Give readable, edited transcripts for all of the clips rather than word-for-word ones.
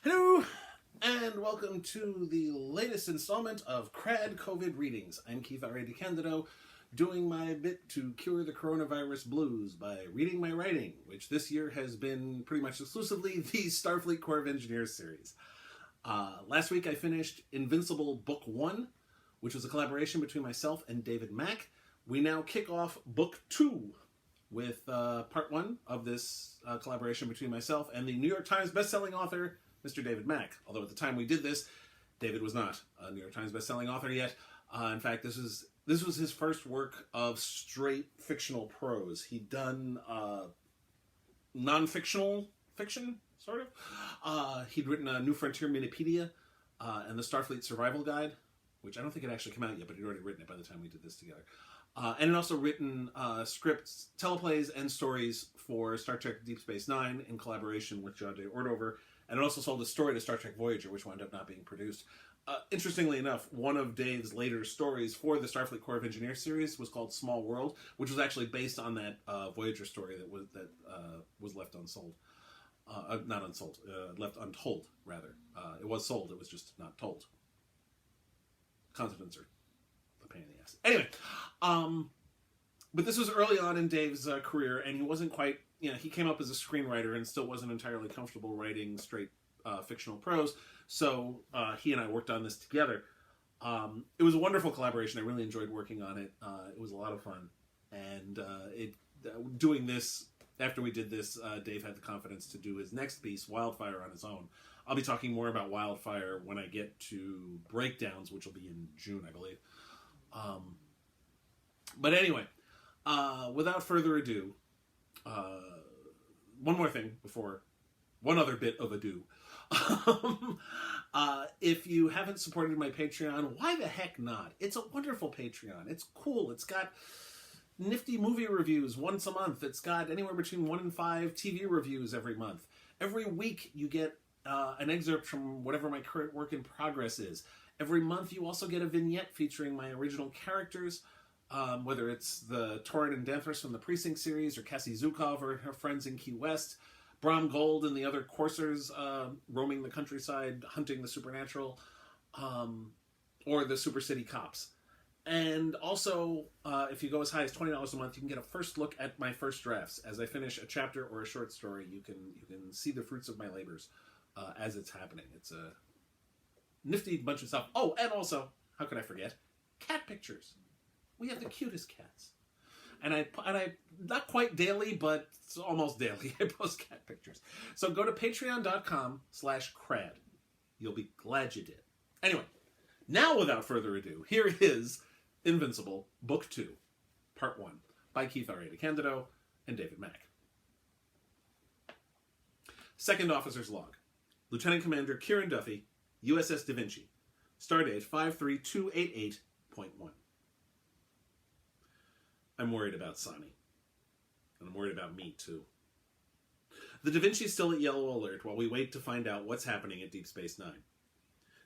Hello, and welcome to the latest installment of KRAD COVID Readings. I'm Keith R.A. DeCandido, doing my bit to cure the coronavirus blues by reading my writing, which this year has been pretty much exclusively the Starfleet Corps of Engineers series. Last week I finished Invincible Book 1, which was a collaboration between myself and David Mack. We now kick off Book 2 with Part 1 of this collaboration between myself and the New York Times bestselling author, Mr. David Mack. Although at the time we did this, David was not a New York Times bestselling author yet. In fact, this was his first work of straight fictional prose. He'd done non-fictional fiction, sort of. He'd written a New Frontier Minipedia and the Starfleet Survival Guide, which I don't think had actually come out yet, but he'd already written it by the time we did this together. And had also written scripts, teleplays, and stories for Star Trek Deep Space Nine in collaboration with John J. Ordover, and it also sold a story to Star Trek Voyager, which wound up not being produced. Interestingly enough, one of Dave's later stories for the Starfleet Corps of Engineers series was called Small World, which was actually based on that Voyager story that was left unsold. Not unsold, left untold, rather. It was sold, it was just not told. Consonants are a pain in the ass. Anyway, but this was early on in Dave's career, and he wasn't quite, he came up as a screenwriter and still wasn't entirely comfortable writing straight fictional prose, so he and I worked on this together. It was a wonderful collaboration. I really enjoyed working on it. It was a lot of fun, and doing this, after we did this, Dave had the confidence to do his next piece, Wildfire, on his own. I'll be talking more about Wildfire when I get to Breakdowns, which will be in June, I believe. But anyway, without further ado, one more thing before, one other bit of ado. If you haven't supported my Patreon, why the heck not? It's a wonderful Patreon. It's cool. It's got nifty movie reviews once a month. It's got anywhere between 1 and 5 TV reviews every month. Every week you get an excerpt from whatever my current work in progress is. Every month you also get a vignette featuring my original characters, whether it's the Torrid and Danthras from the Precinct series, or Cassie Zukov or her friends in Key West, Brom Gold and the other coursers roaming the countryside, hunting the supernatural, or the Super City Cops. And also, if you go as high as $20 a month, you can get a first look at my first drafts. As I finish a chapter or a short story, you can see the fruits of my labors as it's happening. It's a nifty bunch of stuff. Oh, and also, how could I forget? Cat pictures. We have the cutest cats. And I not quite daily, but it's almost daily, I post cat pictures. So go to patreon.com/crad. You'll be glad you did. Anyway, now without further ado, here is Invincible, Book 2, Part 1, by Keith R.A. DeCandido and David Mack. Second Officer's Log. Lieutenant Commander Kieran Duffy, USS Da Vinci. Stardate 53288.1. I'm worried about Sonny. And I'm worried about me, too. The Da Vinci's still at yellow alert while we wait to find out what's happening at Deep Space Nine.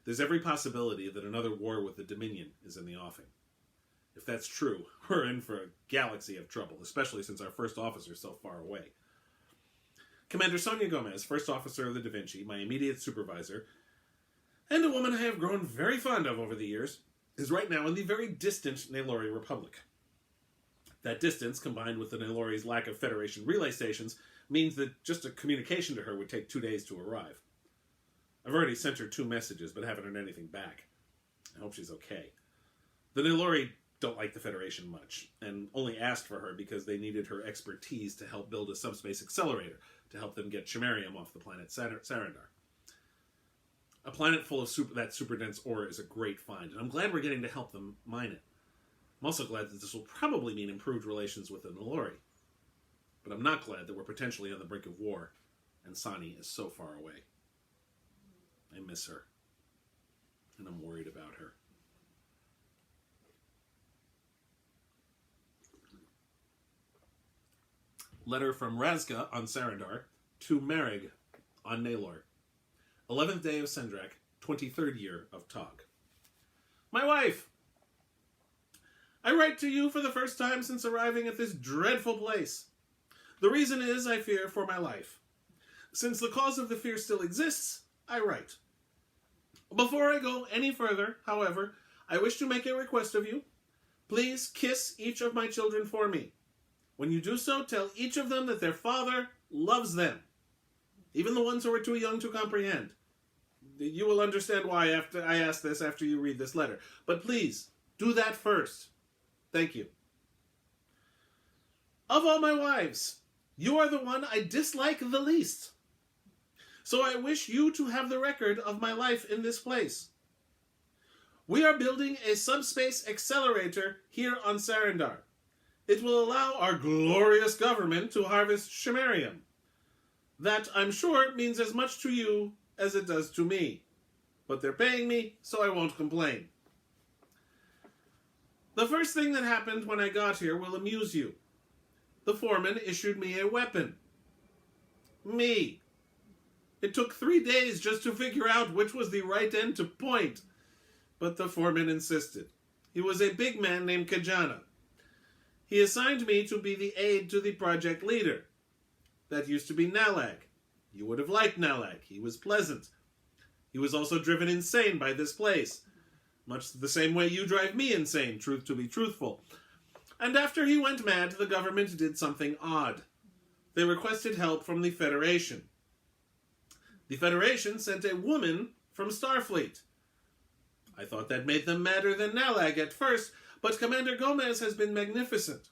There's every possibility that another war with the Dominion is in the offing. If that's true, we're in for a galaxy of trouble, especially since our first officer is so far away. Commander Sonya Gomez, first officer of the Da Vinci, my immediate supervisor, and a woman I have grown very fond of over the years, is right now in the very distant Nalori Republic. That distance, combined with the Nalori's lack of Federation relay stations, means that just a communication to her would take 2 days to arrive. I've already sent her 2 messages, but haven't heard anything back. I hope she's okay. The Nalori don't like the Federation much, and only asked for her because they needed her expertise to help build a subspace accelerator to help them get Chimerium off the planet Sarindar. A planet full of that super-dense ore is a great find, and I'm glad we're getting to help them mine it. I'm also glad that this will probably mean improved relations with the Nalori. But I'm not glad that we're potentially on the brink of war, and Sonny is so far away. I miss her, and I'm worried about her. Letter from Razka on Sarindar to Mareg on Nalor. 11th day of Sendrak, 23rd year of Tog. My wife! I write to you for the first time since arriving at this dreadful place. The reason is I fear for my life. Since the cause of the fear still exists, I write. Before I go any further, however, I wish to make a request of you. Please kiss each of my children for me. When you do so, tell each of them that their father loves them. Even the ones who are too young to comprehend. You will understand why after I ask this after you read this letter. But please, do that first. Thank you. Of all my wives, you are the one I dislike the least. So I wish you to have the record of my life in this place. We are building a subspace accelerator here on Sarindar. It will allow our glorious government to harvest Shimerium. That, I'm sure, means as much to you as it does to me. But they're paying me, so I won't complain. The first thing that happened when I got here will amuse you. The foreman issued me a weapon. Me. It took 3 days just to figure out which was the right end to point. But the foreman insisted. He was a big man named Kajana. He assigned me to be the aide to the project leader. That used to be Nalag. You would have liked Nalag. He was pleasant. He was also driven insane by this place. Much the same way you drive me insane, truth to be truthful. And after he went mad, the government did something odd. They requested help from the Federation. The Federation sent a woman from Starfleet. I thought that made them madder than Nalag at first, but Commander Gomez has been magnificent.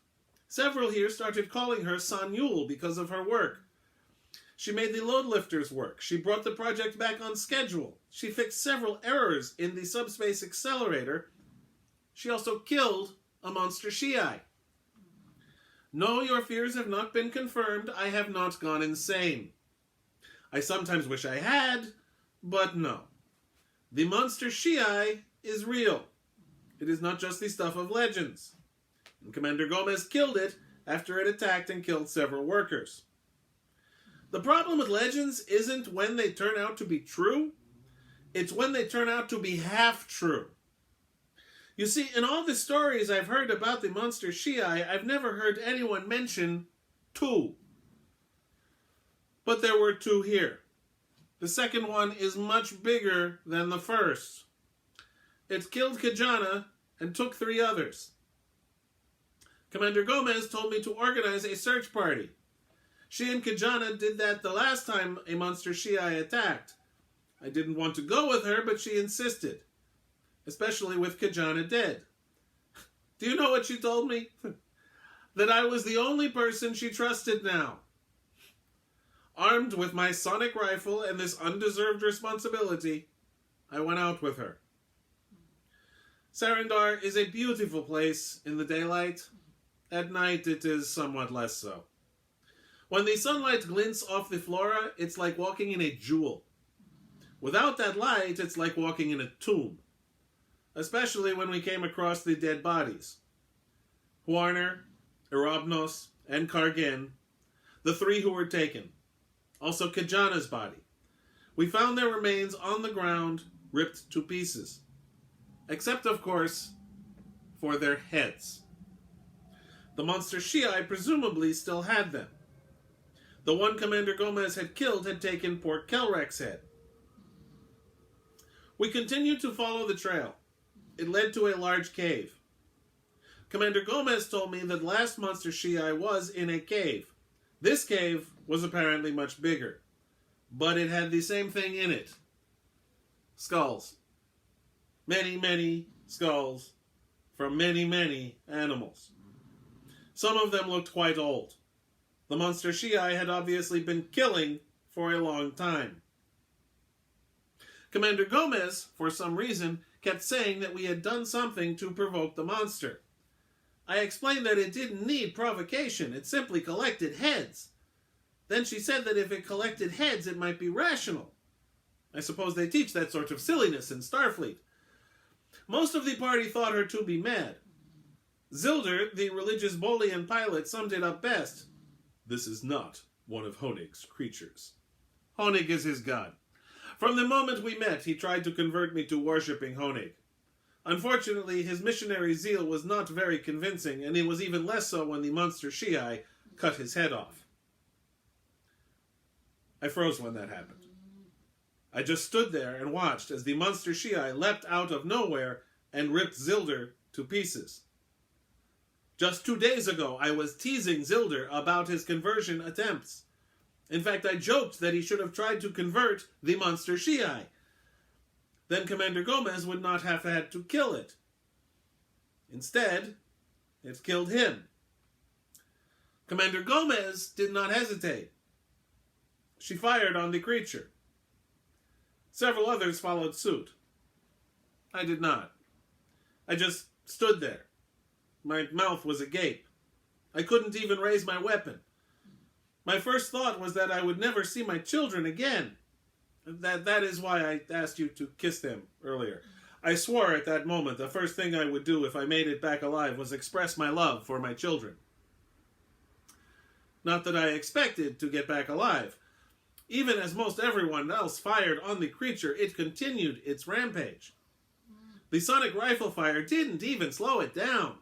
Several here started calling her Sanyul because of her work. She made the load lifters work. She brought the project back on schedule. She fixed several errors in the subspace accelerator. She also killed a monster shii. No, your fears have not been confirmed. I have not gone insane. I sometimes wish I had, but no. The monster shii is real. It is not just the stuff of legends. And Commander Gomez killed it after it attacked and killed several workers. The problem with legends isn't when they turn out to be true. It's when they turn out to be half true. You see, in all the stories I've heard about the monster shii, I've never heard anyone mention two. But there were two here. The second one is much bigger than the first. It killed Kajana and took 3 others. Commander Gomez told me to organize a search party. She and Kajana did that the last time a monster shii attacked. I didn't want to go with her, but she insisted. Especially with Kajana dead. Do you know what she told me? That I was the only person she trusted now. Armed with my sonic rifle and this undeserved responsibility, I went out with her. Sarindar is a beautiful place in the daylight. At night, it is somewhat less so. When the sunlight glints off the flora, it's like walking in a jewel. Without that light, it's like walking in a tomb. Especially when we came across the dead bodies. Huarner, Erobnos, and Kargen, the 3 who were taken. Also Kajana's body. We found their remains on the ground, ripped to pieces. Except, of course, for their heads. The monster shii presumably still had them. The one Commander Gomez had killed had taken Port Kelrek's head. We continued to follow the trail. It led to a large cave. Commander Gomez told me that last monster shii was in a cave. This cave was apparently much bigger, but it had the same thing in it. Skulls. Many, many skulls from many, many animals. Some of them looked quite old. The monster shii had obviously been killing for a long time. Commander Gomez, for some reason, kept saying that we had done something to provoke the monster. I explained that it didn't need provocation, it simply collected heads. Then she said that if it collected heads, it might be rational. I suppose they teach that sort of silliness in Starfleet. Most of the party thought her to be mad. Zilder, the religious Bolian pilot, summed it up best. This is not one of Honig's creatures. Honig is his god. From the moment we met, he tried to convert me to worshipping Honig. Unfortunately, his missionary zeal was not very convincing, and it was even less so when the monster shii cut his head off. I froze when that happened. I just stood there and watched as the monster shii leapt out of nowhere and ripped Zilder to pieces. Just 2 days ago, I was teasing Zilder about his conversion attempts. In fact, I joked that he should have tried to convert the monster shii. Then Commander Gomez would not have had to kill it. Instead, it killed him. Commander Gomez did not hesitate. She fired on the creature. Several others followed suit. I did not. I just stood there. My mouth was agape. I couldn't even raise my weapon. My first thought was that I would never see my children again. That is why I asked you to kiss them earlier. I swore at that moment the first thing I would do if I made it back alive was express my love for my children. Not that I expected to get back alive. Even as most everyone else fired on the creature, it continued its rampage. The sonic rifle fire didn't even slow it down.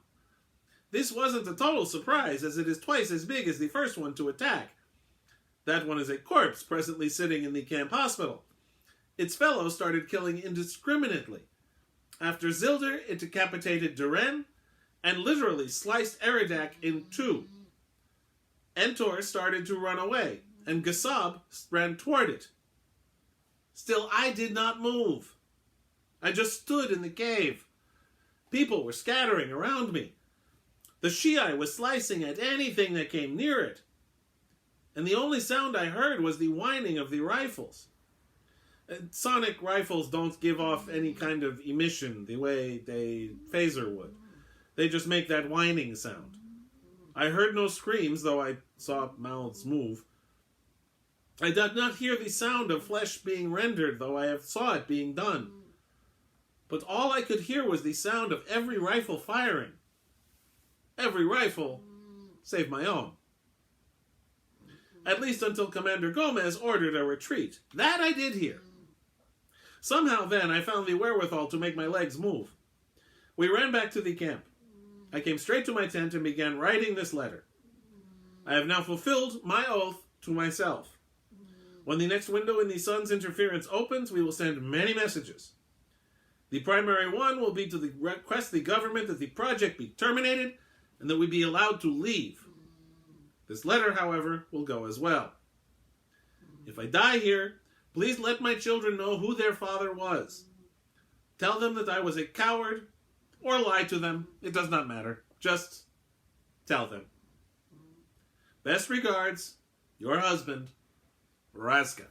This wasn't a total surprise, as it is twice as big as the first one to attack. That one is a corpse presently sitting in the camp hospital. Its fellow started killing indiscriminately. After Zilder, it decapitated Duren and literally sliced Eridak in two. Entor started to run away, and Gasab ran toward it. Still, I did not move. I just stood in the cave. People were scattering around me. The shii was slicing at anything that came near it. And the only sound I heard was the whining of the rifles. Sonic rifles don't give off any kind of emission the way a phaser would. They just make that whining sound. I heard no screams, though I saw mouths move. I did not hear the sound of flesh being rendered, though I saw it being done. But all I could hear was the sound of every rifle firing. Every rifle, save my own. At least until Commander Gomez ordered a retreat. That I did hear. Somehow then I found the wherewithal to make my legs move. We ran back to the camp. I came straight to my tent and began writing this letter. I have now fulfilled my oath to myself. When the next window in the sun's interference opens, we will send many messages. The primary one will be to request the government that the project be terminated and that we be allowed to leave. This letter, however, will go as well. If I die here, please let my children know who their father was. Tell them that I was a coward, or lie to them. It does not matter. Just tell them. Best regards, your husband, Raska.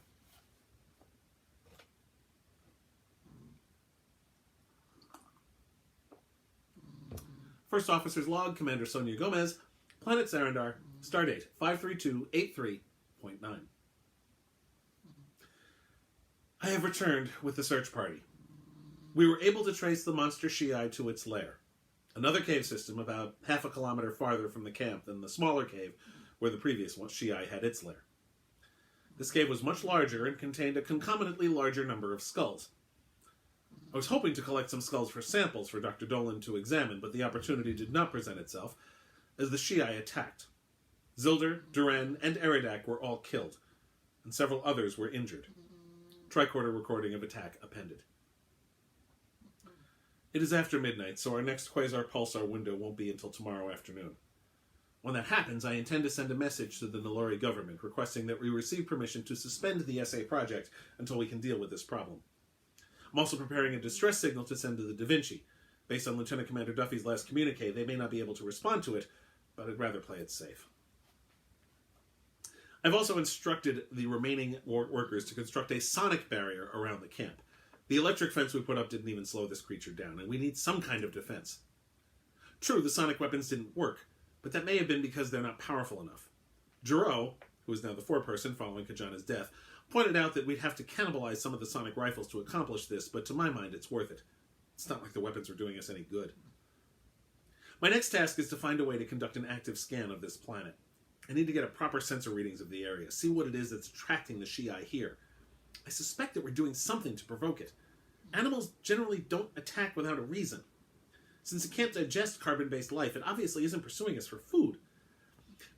First Officer's Log, Commander Sonya Gomez, Planet Sarindar, Stardate 53283.9. I have returned with the search party. We were able to trace the monster shii to its lair, another cave system about half a kilometer farther from the camp than the smaller cave where the previous shii had its lair. This cave was much larger and contained a concomitantly larger number of skulls. I was hoping to collect some skulls for samples for Dr. Dolan to examine, but the opportunity did not present itself as the shii attacked. Zilder, Duren, and Eridak were all killed, and several others were injured. Tricorder recording of attack appended. It is after midnight, so our next quasar pulsar window won't be until tomorrow afternoon. When that happens, I intend to send a message to the Nalori government requesting that we receive permission to suspend the S.A. project until we can deal with this problem. I'm also preparing a distress signal to send to the Da Vinci. Based on Lieutenant Commander Duffy's last communique, they may not be able to respond to it, but I'd rather play it safe. I've also instructed the remaining workers to construct a sonic barrier around the camp. The electric fence we put up didn't even slow this creature down, and we need some kind of defense. True, the sonic weapons didn't work, but that may have been because they're not powerful enough. Jiro, who is now the foreperson following Kajana's death, pointed out that we'd have to cannibalize some of the sonic rifles to accomplish this, but to my mind, it's worth it. It's not like the weapons are doing us any good. My next task is to find a way to conduct an active scan of this planet. I need to get a proper sensor readings of the area, see what it is that's attracting the shii here. I suspect that we're doing something to provoke it. Animals generally don't attack without a reason. Since it can't digest carbon-based life, it obviously isn't pursuing us for food.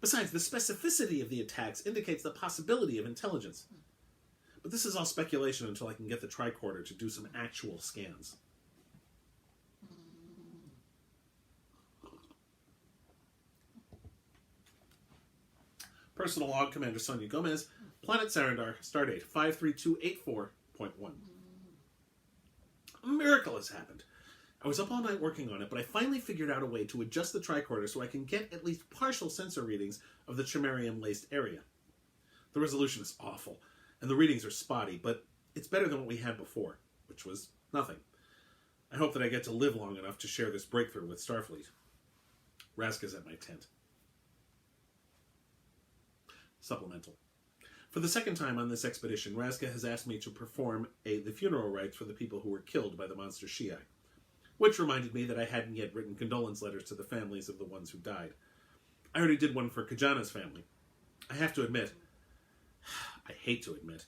Besides, the specificity of the attacks indicates the possibility of intelligence. But this is all speculation until I can get the tricorder to do some actual scans. Personal log, Commander Sonya Gomez, Planet Sarindar, Stardate 53284.1. A miracle has happened. I was up all night working on it, but I finally figured out a way to adjust the tricorder so I can get at least partial sensor readings of the Chimerium-laced area. The resolution is awful, and the readings are spotty, but it's better than what we had before, which was nothing. I hope that I get to live long enough to share this breakthrough with Starfleet. Raska's at my tent. Supplemental. For the second time on this expedition, Raska has asked me to perform the funeral rites for the people who were killed by the monster shii, which reminded me that I hadn't yet written condolence letters to the families of the ones who died. I already did one for Kajana's family. I have to admit, I hate to admit,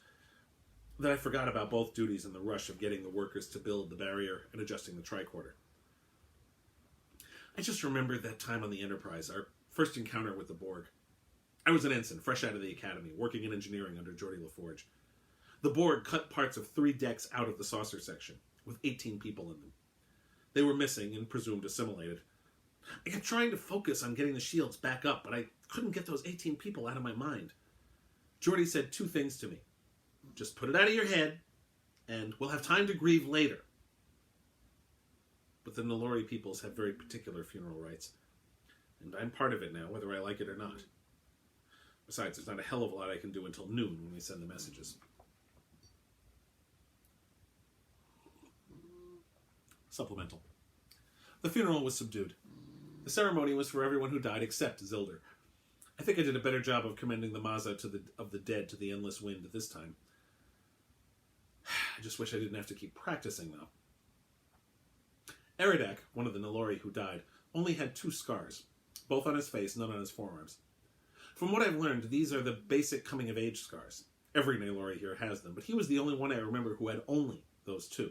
that I forgot about both duties in the rush of getting the workers to build the barrier and adjusting the tricorder. I just remembered that time on the Enterprise, our first encounter with the Borg. I was an ensign, fresh out of the academy, working in engineering under Geordi LaForge. The Borg cut parts of 3 decks out of the saucer section, with 18 people in them. They were missing and presumed assimilated. I kept trying to focus on getting the shields back up, but I couldn't get those 18 people out of my mind. Geordi said 2 things to me. Just put it out of your head, and we'll have time to grieve later. But the Nalori peoples have very particular funeral rites, and I'm part of it now, whether I like it or not. Besides, there's not a hell of a lot I can do until noon when we send the messages. Supplemental. The funeral was subdued. The ceremony was for everyone who died except Zildar. I think I did a better job of commending the Maza of the dead to the endless wind this time. I just wish I didn't have to keep practicing, though. Eridak, one of the Nalori who died, only had 2 scars, both on his face, none on his forearms. From what I've learned, these are the basic coming-of-age scars. Every Nalori here has them, but he was the only one I remember who had only those 2,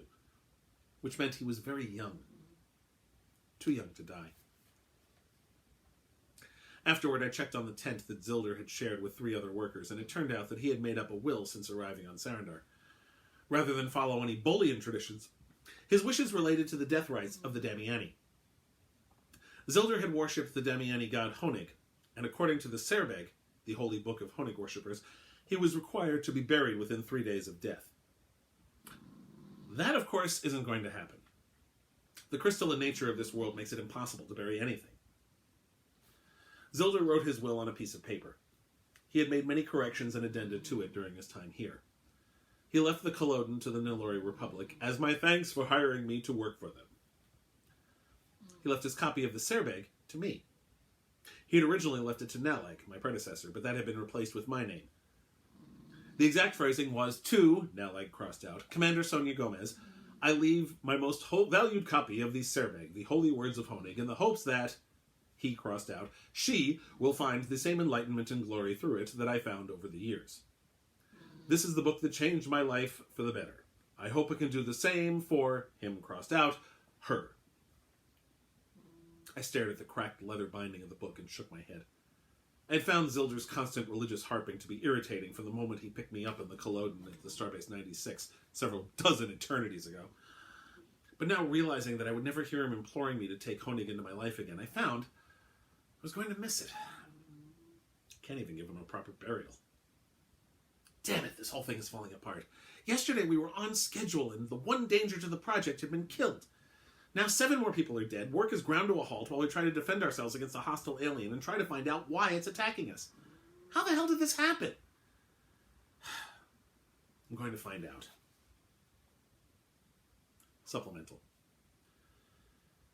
which meant he was very young. Too young to die. Afterward, I checked on the tent that Zildar had shared with 3 other workers, and it turned out that he had made up a will since arriving on Sarindar. Rather than follow any Bolian traditions, his wishes related to the death rites of the Damiani. Zildar had worshipped the Damiani god Honig, and according to the Serbeg, the holy book of Honig worshippers, he was required to be buried within 3 days of death. That, of course, isn't going to happen. The crystalline nature of this world makes it impossible to bury anything. Zildar wrote his will on a piece of paper. He had made many corrections and addenda to it during his time here. He left the Culloden to the Nalori Republic as my thanks for hiring me to work for them. He left his copy of the Serbeg to me. He had originally left it to Naleg, my predecessor, but that had been replaced with my name. The exact phrasing was, to, Naleg crossed out, Commander Sonya Gomez, I leave my most valued copy of the Serbeg, the holy words of Honig, in the hopes that, he crossed out, she will find the same enlightenment and glory through it that I found over the years. This is the book that changed my life for the better. I hope it can do the same for, him crossed out, her. I stared at the cracked leather binding of the book and shook my head. I had found Zildar's constant religious harping to be irritating from the moment he picked me up in the Culloden at the Starbase 96 several dozen eternities ago. But now realizing that I would never hear him imploring me to take Honig into my life again, I found I was going to miss it. Can't even give him a proper burial. Damn it, this whole thing is falling apart. Yesterday we were on schedule and the one danger to the project had been killed. Now 7 more people are dead, work is ground to a halt while we try to defend ourselves against a hostile alien and try to find out why it's attacking us. How the hell did this happen? I'm going to find out. Supplemental.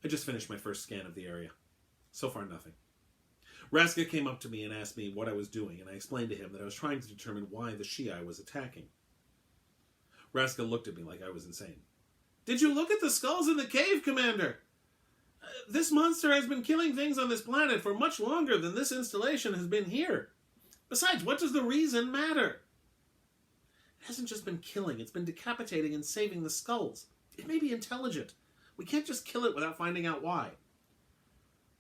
I just finished my first scan of the area. So far, nothing. Raska came up to me and asked me what I was doing, and I explained to him that I was trying to determine why the shii was attacking. Raska looked at me like I was insane. Did you look at the skulls in the cave, Commander? This monster has been killing things on this planet for much longer than this installation has been here. Besides, what does the reason matter? It hasn't just been killing, it's been decapitating and saving the skulls. It may be intelligent. We can't just kill it without finding out why.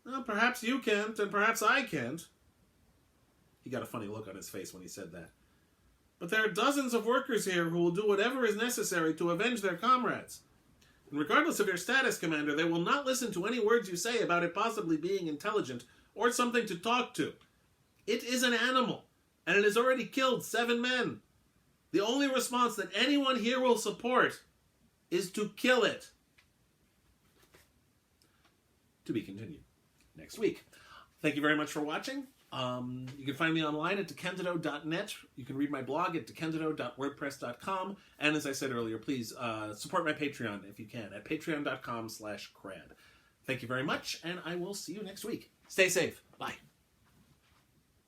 Well, perhaps you can't, and perhaps I can't. He got a funny look on his face when he said that. But there are dozens of workers here who will do whatever is necessary to avenge their comrades. And regardless of your status, Commander, they will not listen to any words you say about it possibly being intelligent or something to talk to. It is an animal, and it has already killed 7 men. The only response that anyone here will support is to kill it. To be continued next week. Thank you very much for watching. You can find me online at DeCandido.net. You can read my blog at DeCandido.wordpress.com. And as I said earlier, please support my Patreon if you can at patreon.com/KRAD. Thank you very much, and I will see you next week. Stay safe. Bye.